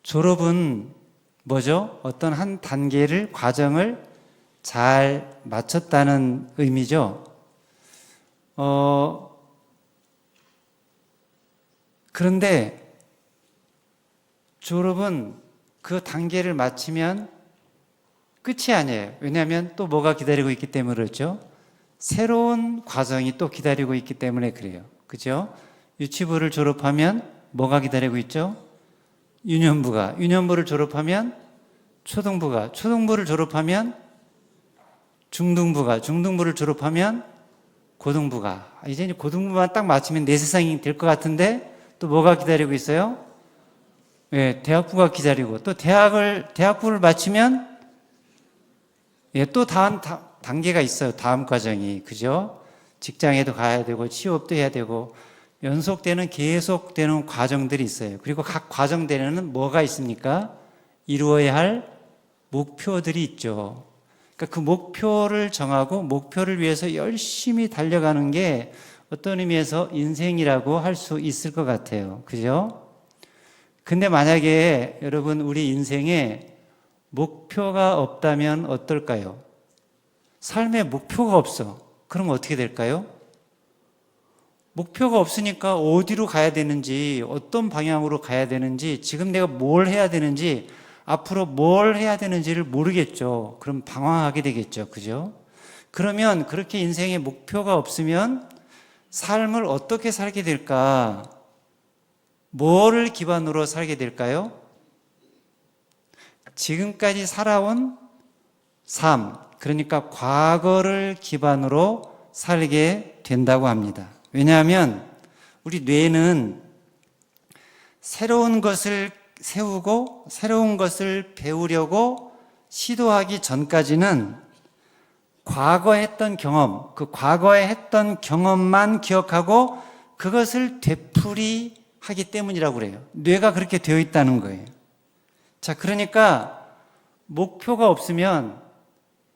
졸업은 뭐죠? 어떤 한 단계를, 과정을 잘 마쳤다는 의미죠. 그런데 졸업은 그 단계를 마치면 끝이 아니에요. 왜냐하면 또 뭐가 기다리고 있기 때문에 그렇죠. 새로운 과정이 또 기다리고 있기 때문에 그래요. 그죠? 유치부를 졸업하면 뭐가 기다리고 있죠? 유년부가. 유년부를 졸업하면 초등부가. 초등부를 졸업하면 중등부가. 중등부를 졸업하면 고등부가. 이제 고등부만 딱 마치면 내 세상이 될 것 같은데 또 뭐가 기다리고 있어요? 예, 대학부가 기다리고, 또 대학부를 마치면 예, 또 다음 단계가 있어요. 다음 과정이. 그죠? 직장에도 가야 되고, 취업도 해야 되고, 연속되는, 계속되는 과정들이 있어요. 그리고 각 과정대에는 뭐가 있습니까? 이루어야 할 목표들이 있죠. 그러니까 그 목표를 정하고, 목표를 위해서 열심히 달려가는 게 어떤 의미에서 인생이라고 할 수 있을 것 같아요. 그죠? 근데 만약에 여러분, 우리 인생에 목표가 없다면 어떨까요? 삶에 목표가 없어. 그럼 어떻게 될까요? 목표가 없으니까 어디로 가야 되는지, 어떤 방향으로 가야 되는지, 지금 내가 뭘 해야 되는지, 앞으로 뭘 해야 되는지를 모르겠죠. 그럼 방황하게 되겠죠. 그죠? 그러면 그렇게 인생에 목표가 없으면 삶을 어떻게 살게 될까? 뭐를 기반으로 살게 될까요? 지금까지 살아온 삶, 그러니까 과거를 기반으로 살게 된다고 합니다. 왜냐하면 우리 뇌는 새로운 것을 세우고 새로운 것을 배우려고 시도하기 전까지는 과거에 했던 경험, 그 과거에 했던 경험만 기억하고 그것을 되풀이하기 때문이라고 그래요. 뇌가 그렇게 되어 있다는 거예요. 자, 그러니까 목표가 없으면,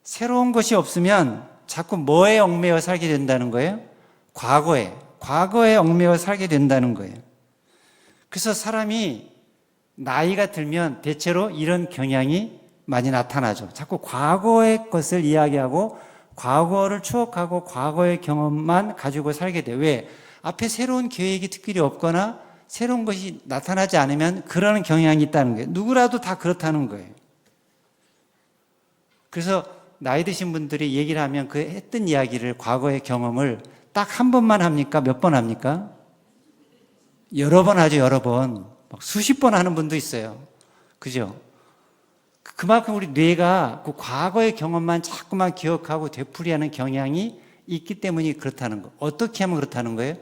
새로운 것이 없으면 자꾸 뭐에 얽매여 살게 된다는 거예요? 과거에 얽매여 살게 된다는 거예요. 그래서 사람이 나이가 들면 대체로 이런 경향이 많이 나타나죠. 자꾸 과거의 것을 이야기하고 과거를 추억하고 과거의 경험만 가지고 살게 돼요. 왜? 앞에 새로운 계획이 특별히 없거나 새로운 것이 나타나지 않으면 그러는 경향이 있다는 거예요. 누구라도 다 그렇다는 거예요. 그래서 나이 드신 분들이 얘기를 하면 그 했던 이야기를, 과거의 경험을 딱 한 번만 합니까? 몇 번 합니까? 여러 번 하죠, 여러 번. 막 수십 번 하는 분도 있어요. 그죠? 그만큼 우리 뇌가 그 과거의 경험만 자꾸만 기억하고 되풀이하는 경향이 있기 때문에 그렇다는 거. 어떻게 하면 그렇다는 거예요?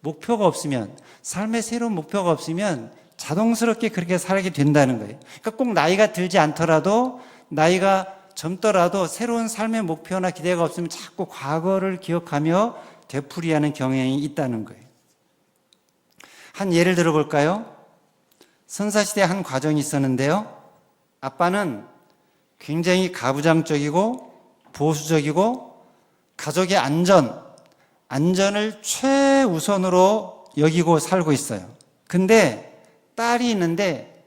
목표가 없으면, 삶에 새로운 목표가 없으면 자동스럽게 그렇게 살게 된다는 거예요. 그러니까 꼭 나이가 들지 않더라도, 나이가 젊더라도 새로운 삶의 목표나 기대가 없으면 자꾸 과거를 기억하며 되풀이하는 경향이 있다는 거예요. 한 예를 들어볼까요? 선사시대 한 과정이 있었는데요. 아빠는 굉장히 가부장적이고 보수적이고 가족의 안전을 최우선으로 여기고 살고 있어요. 근데 딸이 있는데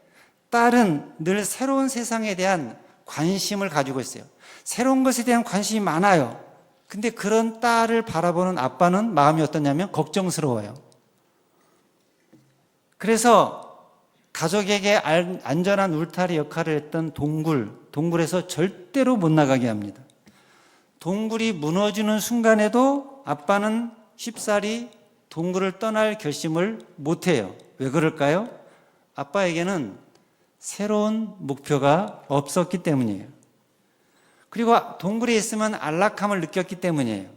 딸은 늘 새로운 세상에 대한 관심을 가지고 있어요. 새로운 것에 대한 관심이 많아요. 근데 그런 딸을 바라보는 아빠는 마음이 어떠냐면 걱정스러워요. 그래서 가족에게 안전한 울타리 역할을 했던 동굴에서 절대로 못 나가게 합니다. 동굴이 무너지는 순간에도 아빠는 쉽사리 동굴을 떠날 결심을 못해요. 왜 그럴까요? 아빠에게는 새로운 목표가 없었기 때문이에요. 그리고 동굴에 있으면 안락함을 느꼈기 때문이에요.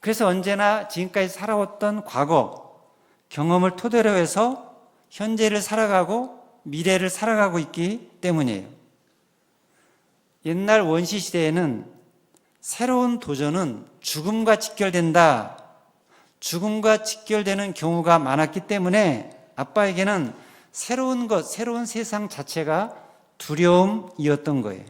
그래서 언제나 지금까지 살아왔던 과거 경험을 토대로 해서 현재를 살아가고 미래를 살아가고 있기 때문이에요. 옛날 원시 시대에는 새로운 도전은 죽음과 직결된다. 죽음과 직결되는 경우가 많았기 때문에 아빠에게는 새로운 것, 새로운 세상 자체가 두려움이었던 거예요.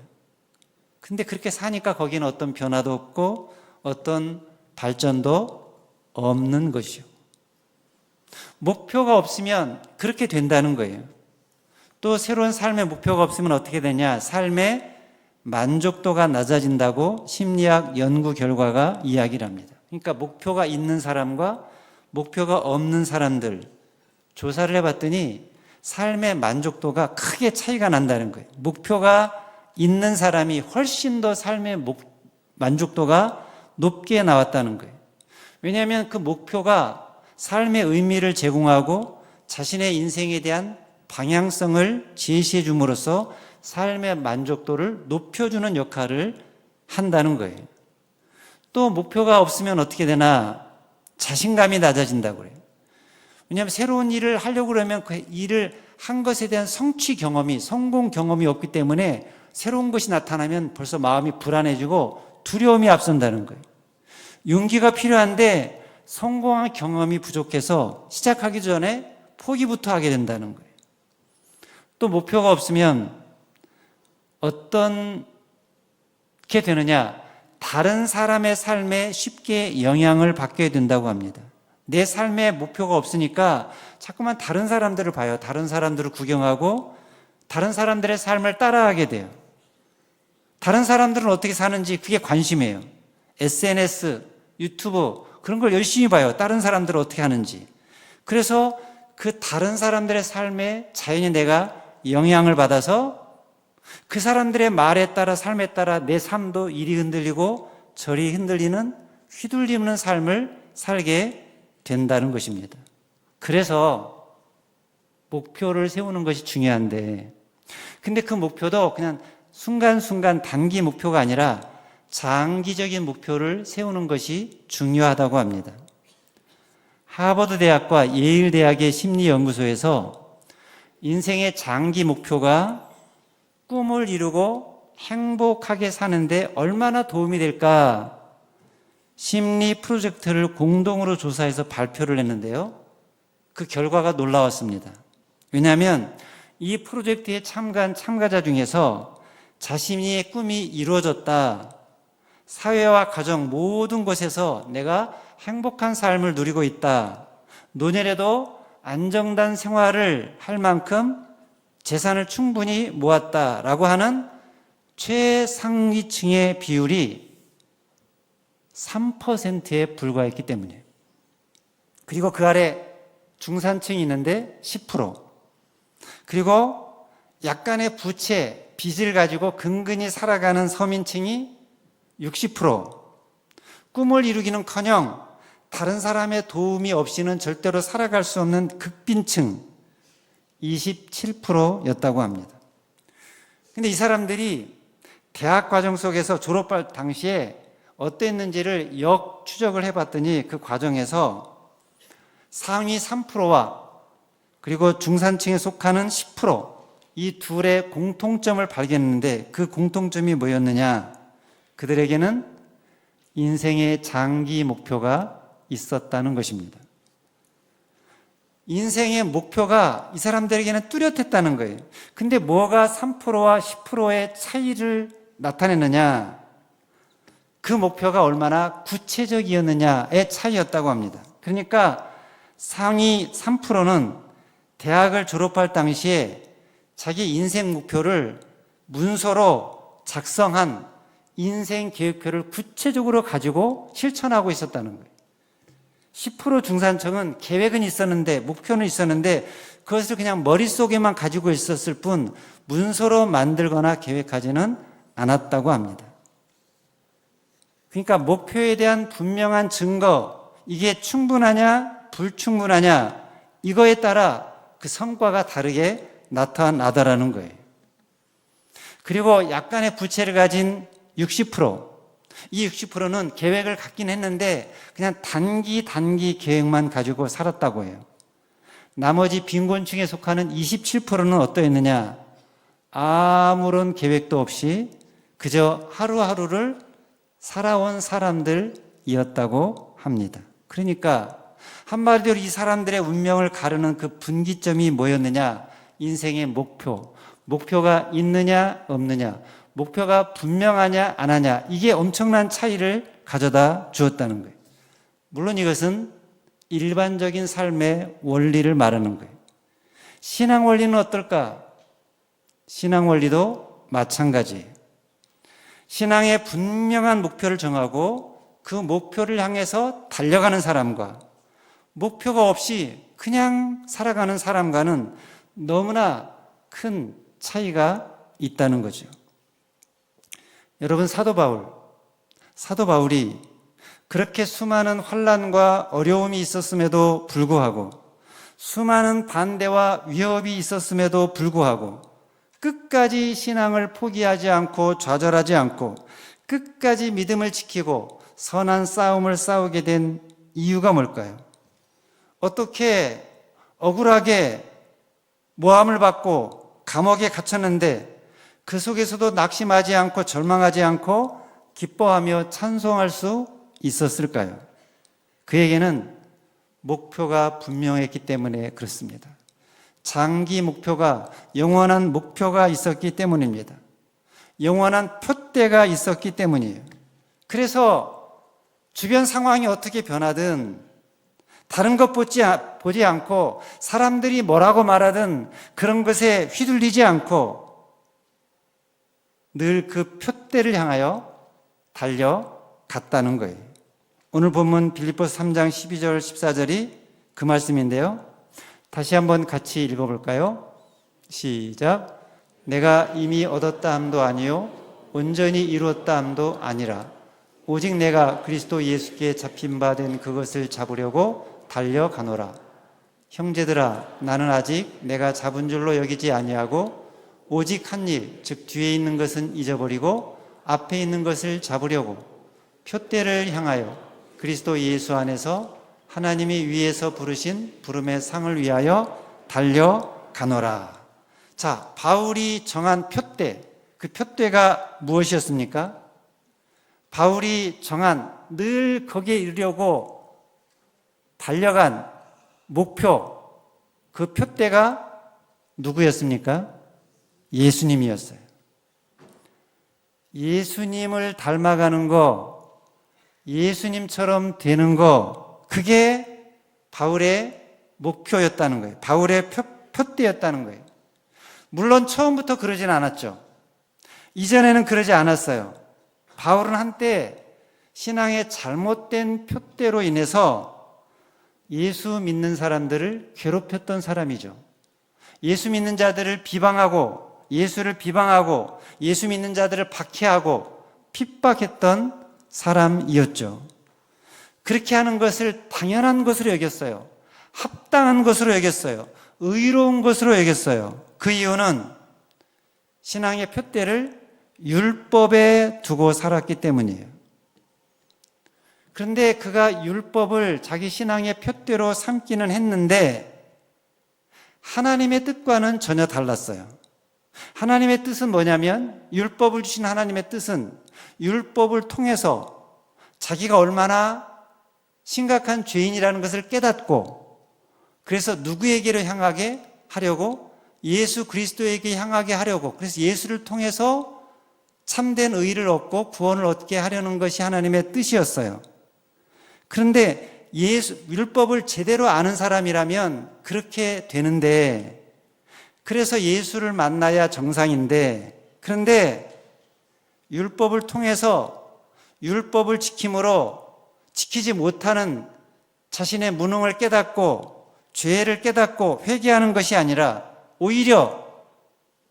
근데 그렇게 사니까 거기는 어떤 변화도 없고 어떤 발전도 없는 것이요. 목표가 없으면 그렇게 된다는 거예요. 또 새로운 삶의 목표가 없으면 어떻게 되냐? 삶의 만족도가 낮아진다고 심리학 연구 결과가 이야기를 합니다. 그러니까 목표가 있는 사람과 목표가 없는 사람들 조사를 해봤더니 삶의 만족도가 크게 차이가 난다는 거예요. 목표가 있는 사람이 훨씬 더 삶의 만족도가 높게 나왔다는 거예요. 왜냐하면 그 목표가 삶의 의미를 제공하고 자신의 인생에 대한 방향성을 제시해 줌으로써 삶의 만족도를 높여주는 역할을 한다는 거예요. 또 목표가 없으면 어떻게 되나? 자신감이 낮아진다고 그래요. 왜냐하면 새로운 일을 하려고 그러면 그 일을 한 것에 대한 성취 경험이, 성공 경험이 없기 때문에 새로운 것이 나타나면 벌써 마음이 불안해지고 두려움이 앞선다는 거예요. 용기가 필요한데 성공한 경험이 부족해서 시작하기 전에 포기부터 하게 된다는 거예요. 또 목표가 없으면 어떻게 되느냐? 다른 사람의 삶에 쉽게 영향을 받게 된다고 합니다. 내 삶에 목표가 없으니까 자꾸만 다른 사람들을 봐요. 다른 사람들을 구경하고 다른 사람들의 삶을 따라하게 돼요. 다른 사람들은 어떻게 사는지 그게 관심이에요. SNS, 유튜브 그런 걸 열심히 봐요. 다른 사람들은 어떻게 하는지. 그래서 그 다른 사람들의 삶에 자연히 내가 영향을 받아서 그 사람들의 말에 따라 삶에 따라 내 삶도 이리 흔들리고 저리 흔들리는 휘둘리는 삶을 살게 된다는 것입니다. 그래서 목표를 세우는 것이 중요한데 근데 그 목표도 그냥 순간순간 단기 목표가 아니라 장기적인 목표를 세우는 것이 중요하다고 합니다. 하버드 대학과 예일 대학의 심리연구소에서 인생의 장기 목표가 꿈을 이루고 행복하게 사는데 얼마나 도움이 될까? 심리 프로젝트를 공동으로 조사해서 발표를 했는데요. 그 결과가 놀라웠습니다. 왜냐하면 이 프로젝트에 참가한 참가자 중에서 자신의 꿈이 이루어졌다. 사회와 가정 모든 곳에서 내가 행복한 삶을 누리고 있다. 노년에도 안정된 생활을 할 만큼 재산을 충분히 모았다라고 하는 최상위층의 비율이 3%에 불과했기 때문이에요. 그리고 그 아래 중산층이 있는데 10%. 그리고 약간의 부채, 빚을 가지고 근근히 살아가는 서민층이 60%. 꿈을 이루기는커녕 다른 사람의 도움이 없이는 절대로 살아갈 수 없는 극빈층 27%였다고 합니다. 근데 이 사람들이 대학 과정 속에서 졸업할 당시에 어땠는지를 역추적을 해봤더니 그 과정에서 상위 3%와 그리고 중산층에 속하는 10%, 이 둘의 공통점을 발견했는데 그 공통점이 뭐였느냐? 그들에게는 인생의 장기 목표가 있었다는 것입니다. 인생의 목표가 이 사람들에게는 뚜렷했다는 거예요. 근데 뭐가 3%와 10%의 차이를 나타냈느냐? 그 목표가 얼마나 구체적이었느냐의 차이였다고 합니다. 그러니까 상위 3%는 대학을 졸업할 당시에 자기 인생 목표를 문서로 작성한 인생 계획표를 구체적으로 가지고 실천하고 있었다는 거예요. 10% 중산층은 계획은 있었는데, 목표는 있었는데 그것을 그냥 머릿속에만 가지고 있었을 뿐 문서로 만들거나 계획하지는 않았다고 합니다. 그러니까 목표에 대한 분명한 증거, 이게 충분하냐 불충분하냐, 이거에 따라 그 성과가 다르게 나타나더라는 거예요. 그리고 약간의 부채를 가진 60%, 이 60%는 계획을 갖긴 했는데 그냥 단기 계획만 가지고 살았다고 해요. 나머지 빈곤층에 속하는 27%는 어떠했느냐? 아무런 계획도 없이 그저 하루하루를 살아온 사람들이었다고 합니다. 그러니까 한마디로 이 사람들의 운명을 가르는 그 분기점이 뭐였느냐? 인생의 목표. 목표가 있느냐 없느냐, 목표가 분명하냐 안 하냐, 이게 엄청난 차이를 가져다 주었다는 거예요. 물론 이것은 일반적인 삶의 원리를 말하는 거예요. 신앙 원리는 어떨까? 신앙 원리도 마찬가지. 신앙의 분명한 목표를 정하고 그 목표를 향해서 달려가는 사람과 목표가 없이 그냥 살아가는 사람과는 너무나 큰 차이가 있다는 거죠. 여러분, 사도 바울이 그렇게 수많은 환난과 어려움이 있었음에도 불구하고, 수많은 반대와 위협이 있었음에도 불구하고 끝까지 신앙을 포기하지 않고 좌절하지 않고 끝까지 믿음을 지키고 선한 싸움을 싸우게 된 이유가 뭘까요? 어떻게 억울하게 모함을 받고 감옥에 갇혔는데 그 속에서도 낙심하지 않고 절망하지 않고 기뻐하며 찬송할 수 있었을까요? 그에게는 목표가 분명했기 때문에 그렇습니다. 장기 목표가, 영원한 목표가 있었기 때문입니다. 영원한 표대가 있었기 때문이에요. 그래서 주변 상황이 어떻게 변하든 다른 것 보지 않고 사람들이 뭐라고 말하든 그런 것에 휘둘리지 않고 늘 그 표대를 향하여 달려갔다는 거예요. 오늘 본문 빌립보서 3장 12절 14절이 그 말씀인데요. 다시 한번 같이 읽어볼까요? 시작. 내가 이미 얻었다 함도 아니요 온전히 이루었다 함도 아니라 오직 내가 그리스도 예수께 잡힌 바 된 그것을 잡으려고 달려가노라. 형제들아, 나는 아직 내가 잡은 줄로 여기지 아니하고 오직 한 일, 즉 뒤에 있는 것은 잊어버리고 앞에 있는 것을 잡으려고 표대를 향하여 그리스도 예수 안에서 하나님이 위에서 부르신 부름의 상을 위하여 달려가노라. 자, 바울이 정한 표대, 그 표대가 무엇이었습니까? 바울이 정한 늘 거기에 이르려고 달려간 목표, 그 표대가 누구였습니까? 예수님이었어요. 예수님을 닮아가는 거, 예수님처럼 되는 거, 그게 바울의 목표였다는 거예요. 바울의 표대였다는 거예요. 물론 처음부터 그러진 않았죠. 이전에는 그러지 않았어요. 바울은 한때 신앙의 잘못된 표대로 인해서 예수 믿는 사람들을 괴롭혔던 사람이죠. 예수 믿는 자들을 비방하고 예수를 비방하고 예수 믿는 자들을 박해하고 핍박했던 사람이었죠. 그렇게 하는 것을 당연한 것으로 여겼어요. 합당한 것으로 여겼어요. 의로운 것으로 여겼어요. 그 이유는 신앙의 표대를 율법에 두고 살았기 때문이에요. 그런데 그가 율법을 자기 신앙의 표대로 삼기는 했는데 하나님의 뜻과는 전혀 달랐어요. 하나님의 뜻은 뭐냐면, 율법을 주신 하나님의 뜻은 율법을 통해서 자기가 얼마나 심각한 죄인이라는 것을 깨닫고, 그래서 누구에게로 향하게 하려고? 예수 그리스도에게 향하게 하려고, 그래서 예수를 통해서 참된 의를 얻고 구원을 얻게 하려는 것이 하나님의 뜻이었어요. 그런데 율법을 제대로 아는 사람이라면 그렇게 되는데, 그래서 예수를 만나야 정상인데, 그런데 율법을 통해서 율법을 지킴으로 지키지 못하는 자신의 무능을 깨닫고 죄를 깨닫고 회개하는 것이 아니라 오히려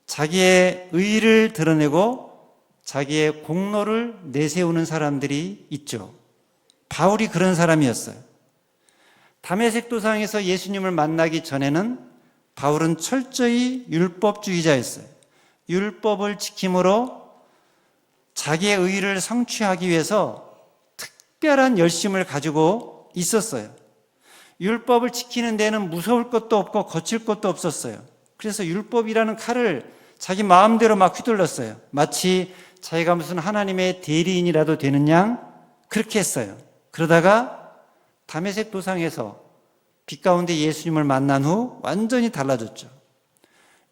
자기의 의를 드러내고 자기의 공로를 내세우는 사람들이 있죠. 바울이 그런 사람이었어요. 다메섹 도상에서 예수님을 만나기 전에는 바울은 철저히 율법주의자였어요. 율법을 지킴으로 자기의 의를 성취하기 위해서 특별한 열심을 가지고 있었어요. 율법을 지키는 데는 무서울 것도 없고 거칠 것도 없었어요. 그래서 율법이라는 칼을 자기 마음대로 막 휘둘렀어요. 마치 자기가 무슨 하나님의 대리인이라도 되는 양 그렇게 했어요. 그러다가 다메섹 도상에서 빛 가운데 예수님을 만난 후 완전히 달라졌죠.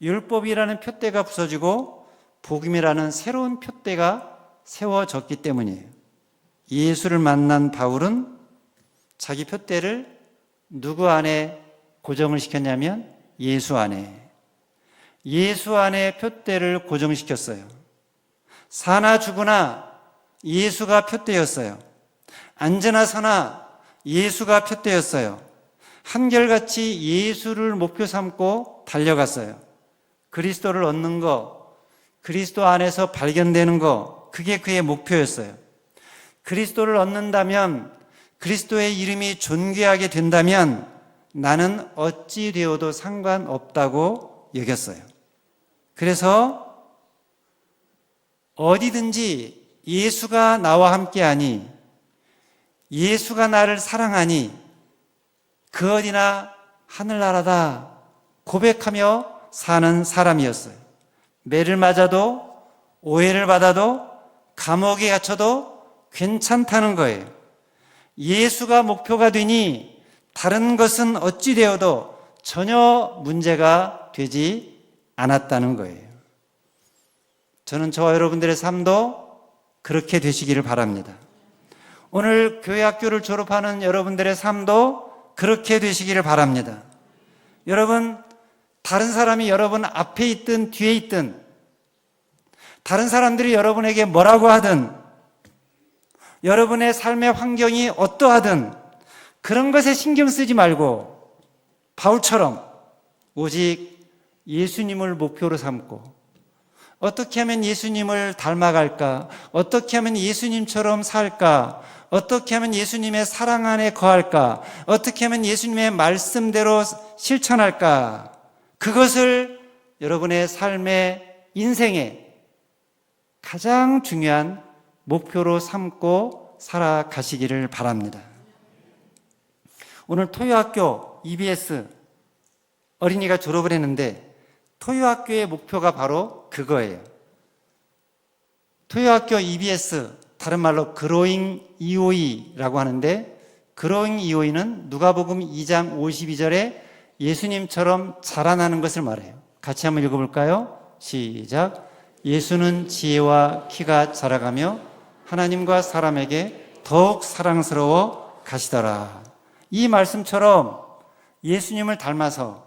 율법이라는 표대가 부서지고 복음이라는 새로운 표대가 세워졌기 때문이에요. 예수를 만난 바울은 자기 표대를 누구 안에 고정을 시켰냐면 예수 안에. 예수 안에 표대를 고정시켰어요. 사나 죽으나 예수가 표대였어요. 앉으나 서나 예수가 표대였어요. 한결같이 예수를 목표 삼고 달려갔어요. 그리스도를 얻는 거, 그리스도 안에서 발견되는 거, 그게 그의 목표였어요. 그리스도를 얻는다면, 그리스도의 이름이 존귀하게 된다면 나는 어찌 되어도 상관없다고 여겼어요. 그래서 어디든지 예수가 나와 함께하니, 예수가 나를 사랑하니 그 어디나 하늘나라다 고백하며 사는 사람이었어요. 매를 맞아도, 오해를 받아도, 감옥에 갇혀도 괜찮다는 거예요. 예수가 목표가 되니 다른 것은 어찌 되어도 전혀 문제가 되지 않았다는 거예요. 저는 저와 여러분들의 삶도 그렇게 되시기를 바랍니다. 오늘 교회학교를 졸업하는 여러분들의 삶도 그렇게 되시기를 바랍니다. 여러분, 다른 사람이 여러분 앞에 있든 뒤에 있든, 다른 사람들이 여러분에게 뭐라고 하든, 여러분의 삶의 환경이 어떠하든 그런 것에 신경 쓰지 말고 바울처럼 오직 예수님을 목표로 삼고, 어떻게 하면 예수님을 닮아갈까? 어떻게 하면 예수님처럼 살까? 어떻게 하면 예수님의 사랑 안에 거할까? 어떻게 하면 예수님의 말씀대로 실천할까? 그것을 여러분의 삶의 인생에 가장 중요한 목표로 삼고 살아가시기를 바랍니다. 오늘 토요학교 EBS 어린이가 졸업을 했는데 토요학교의 목표가 바로 그거예요. 토요학교 EBS, 다른 말로 그로잉 EOE라고 하는데, 그로잉 EOE는 누가복음 2장 52절에 예수님처럼 자라나는 것을 말해요. 같이 한번 읽어볼까요? 시작. 예수는 지혜와 키가 자라가며 하나님과 사람에게 더욱 사랑스러워 가시더라. 이 말씀처럼 예수님을 닮아서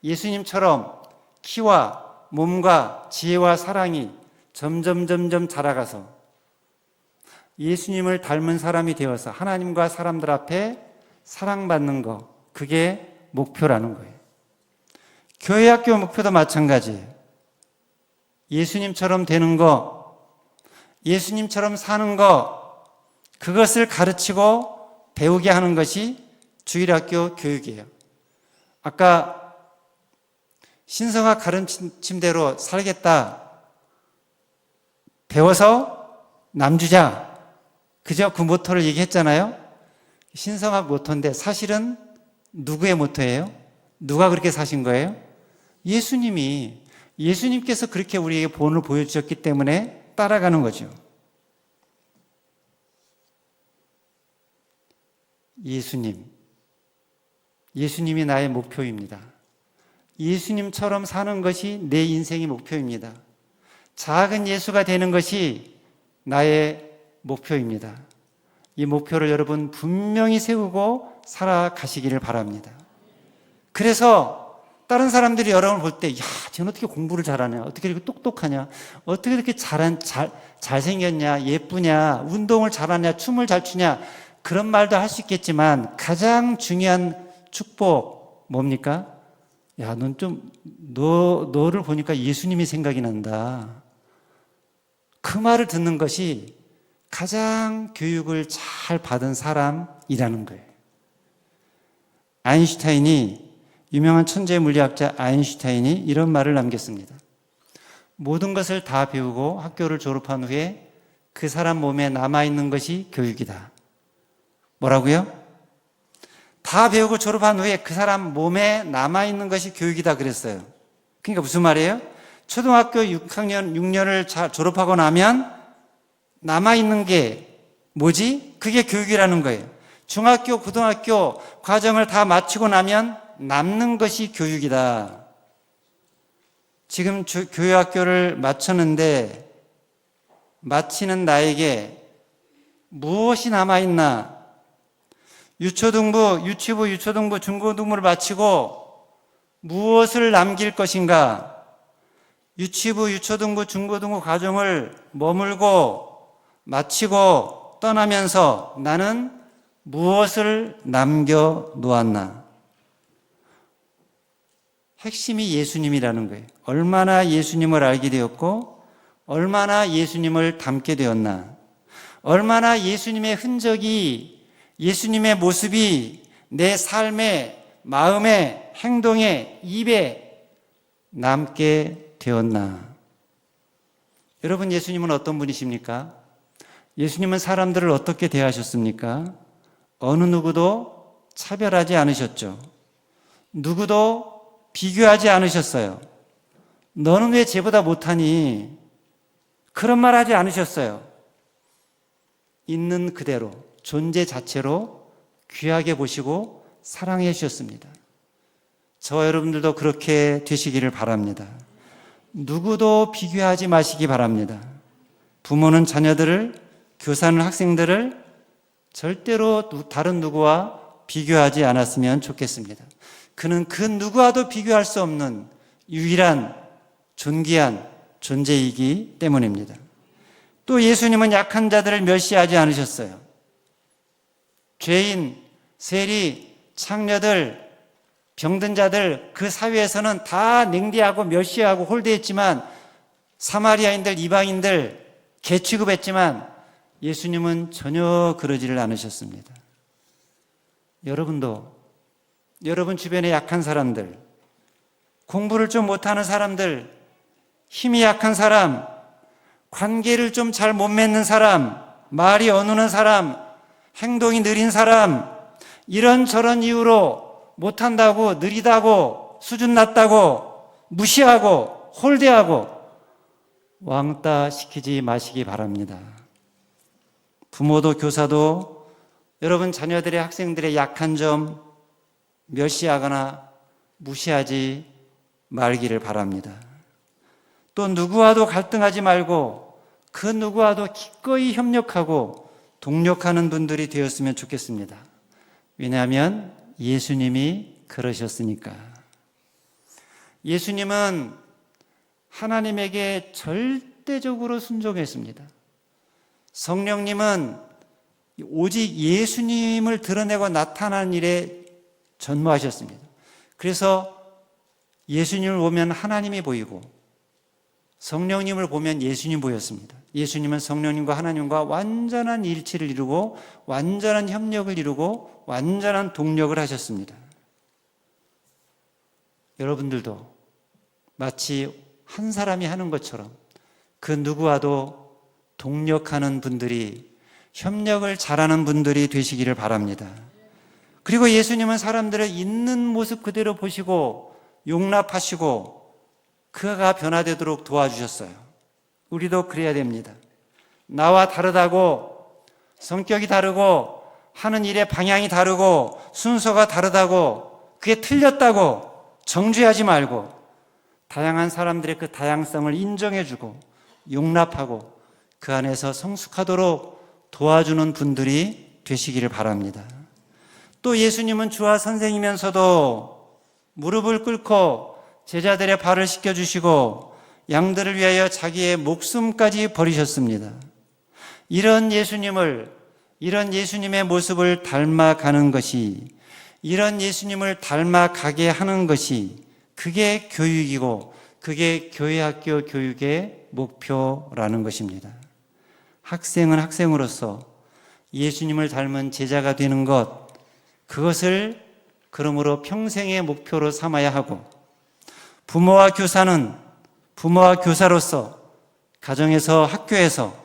예수님처럼 키와 몸과 지혜와 사랑이 점점 자라가서 예수님을 닮은 사람이 되어서 하나님과 사람들 앞에 사랑받는 거, 그게 목표라는 거예요. 교회학교 목표도 마찬가지예요. 예수님처럼 되는 거, 예수님처럼 사는 거, 그것을 가르치고 배우게 하는 것이 주일학교 교육이에요. 아까 신성학 가르침대로 살겠다, 배워서 남주자, 그저 그 모토를 얘기했잖아요. 신성학 모토인데 사실은 누구의 모토예요? 누가 그렇게 사신 거예요? 예수님께서 그렇게 우리에게 본을 보여주셨기 때문에 따라가는 거죠. 예수님이 나의 목표입니다. 예수님처럼 사는 것이 내 인생의 목표입니다. 작은 예수가 되는 것이 나의 목표입니다. 이 목표를 여러분 분명히 세우고 살아가시기를 바랍니다. 그래서 다른 사람들이 여러분을 볼 때, 야, 쟤는 어떻게 공부를 잘하냐? 어떻게 이렇게 똑똑하냐? 어떻게 이렇게 잘생겼냐? 예쁘냐? 운동을 잘하냐? 춤을 잘 추냐? 그런 말도 할 수 있겠지만 가장 중요한 축복 뭡니까? 야, 너를 보니까 예수님이 생각이 난다. 그 말을 듣는 것이 가장 교육을 잘 받은 사람이라는 거예요. 유명한 천재 물리학자 아인슈타인이 이런 말을 남겼습니다. 모든 것을 다 배우고 학교를 졸업한 후에 그 사람 몸에 남아있는 것이 교육이다. 뭐라고요? 다 배우고 졸업한 후에 그 사람 몸에 남아있는 것이 교육이다 그랬어요. 그러니까 무슨 말이에요? 초등학교 6년을 졸업하고 나면 남아있는 게 뭐지? 그게 교육이라는 거예요. 중학교, 고등학교 과정을 다 마치고 나면 남는 것이 교육이다. 지금 교회학교를 마쳤는데 마치는 나에게 무엇이 남아있나? 유치부, 유초등부, 중고등부를 마치고 무엇을 남길 것인가? 유치부, 유초등부, 중고등부 과정을 머물고 마치고 떠나면서 나는 무엇을 남겨 놓았나? 핵심이 예수님이라는 거예요. 얼마나 예수님을 알게 되었고 얼마나 예수님을 닮게 되었나? 얼마나 예수님의 흔적이, 예수님의 모습이 내 삶에, 마음에, 행동에, 입에 남게 되었나? 여러분, 예수님은 어떤 분이십니까? 예수님은 사람들을 어떻게 대하셨습니까? 어느 누구도 차별하지 않으셨죠. 누구도 비교하지 않으셨어요. 너는 왜 쟤보다 못하니? 그런 말 하지 않으셨어요. 있는 그대로, 존재 자체로 귀하게 보시고 사랑해 주셨습니다. 저와 여러분들도 그렇게 되시기를 바랍니다. 누구도 비교하지 마시기 바랍니다. 부모는 자녀들을, 교사는 학생들을 절대로 다른 누구와 비교하지 않았으면 좋겠습니다. 그는 그 누구와도 비교할 수 없는 유일한 존귀한 존재이기 때문입니다. 또 예수님은 약한 자들을 멸시하지 않으셨어요. 죄인, 세리, 창녀들, 병든 자들 그 사회에서는 다 냉대하고 멸시하고 홀대했지만 사마리아인들, 이방인들 개 취급했지만 예수님은 전혀 그러지를 않으셨습니다. 여러분도 여러분 주변에 약한 사람들, 공부를 좀 못하는 사람들, 힘이 약한 사람, 관계를 좀 잘 못 맺는 사람, 말이 어누는 사람, 행동이 느린 사람, 이런저런 이유로 못한다고, 느리다고, 수준 낮다고, 무시하고, 홀대하고 왕따 시키지 마시기 바랍니다. 부모도 교사도 여러분 자녀들의, 학생들의 약한 점 멸시하거나 무시하지 말기를 바랍니다. 또 누구와도 갈등하지 말고 그 누구와도 기꺼이 협력하고 동력하는 분들이 되었으면 좋겠습니다. 왜냐하면 예수님이 그러셨으니까. 예수님은 하나님에게 절대적으로 순종했습니다. 성령님은 오직 예수님을 드러내고 나타나는 일에 전무하셨습니다. 그래서 예수님을 보면 하나님이 보이고 성령님을 보면 예수님 보였습니다. 예수님은 성령님과 하나님과 완전한 일치를 이루고 완전한 협력을 이루고 완전한 동력을 하셨습니다. 여러분들도 마치 한 사람이 하는 것처럼 그 누구와도 동력하는 분들이, 협력을 잘하는 분들이 되시기를 바랍니다. 그리고 예수님은 사람들을 있는 모습 그대로 보시고 용납하시고 그가 변화되도록 도와주셨어요. 우리도 그래야 됩니다. 나와 다르다고, 성격이 다르고, 하는 일의 방향이 다르고, 순서가 다르다고, 그게 틀렸다고 정죄하지 말고 다양한 사람들의 그 다양성을 인정해주고 용납하고 그 안에서 성숙하도록 도와주는 분들이 되시기를 바랍니다. 또 예수님은 주와 선생이면서도 무릎을 꿇고 제자들의 발을 씻겨주시고 양들을 위하여 자기의 목숨까지 버리셨습니다. 이런 예수님을, 이런 예수님의 모습을 닮아가는 것이, 이런 예수님을 닮아가게 하는 것이 그게 교육이고 그게 교회학교 교육의 목표라는 것입니다. 학생은 학생으로서 예수님을 닮은 제자가 되는 것, 그것을 그러므로 평생의 목표로 삼아야 하고, 부모와 교사는 부모와 교사로서 가정에서, 학교에서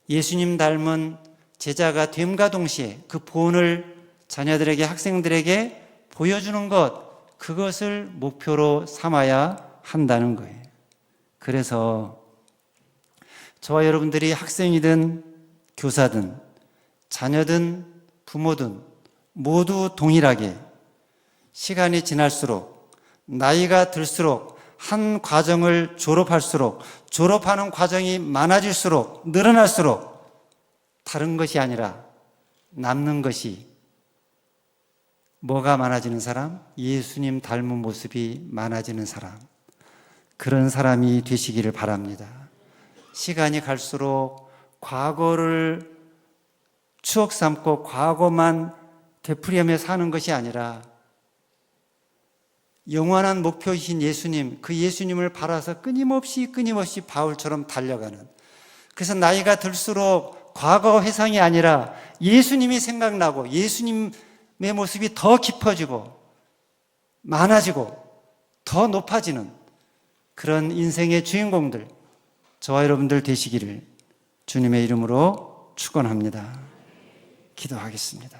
예수님 닮은 제자가 됨과 동시에 그 본을 자녀들에게, 학생들에게 보여주는 것, 그것을 목표로 삼아야 한다는 거예요. 그래서 저와 여러분들이 학생이든 교사든 자녀든 부모든 모두 동일하게 시간이 지날수록, 나이가 들수록, 한 과정을 졸업할수록, 졸업하는 과정이 많아질수록, 늘어날수록 다른 것이 아니라 남는 것이 뭐가 많아지는 사람? 예수님 닮은 모습이 많아지는 사람. 그런 사람이 되시기를 바랍니다. 시간이 갈수록 과거를 추억 삼고 과거만 되풀이하며 사는 것이 아니라 영원한 목표이신 예수님, 그 예수님을 바라서 끊임없이 바울처럼 달려가는, 그래서 나이가 들수록 과거 회상이 아니라 예수님이 생각나고 예수님의 모습이 더 깊어지고 많아지고 더 높아지는 그런 인생의 주인공들, 저와 여러분들 되시기를 주님의 이름으로 축원합니다. 기도하겠습니다.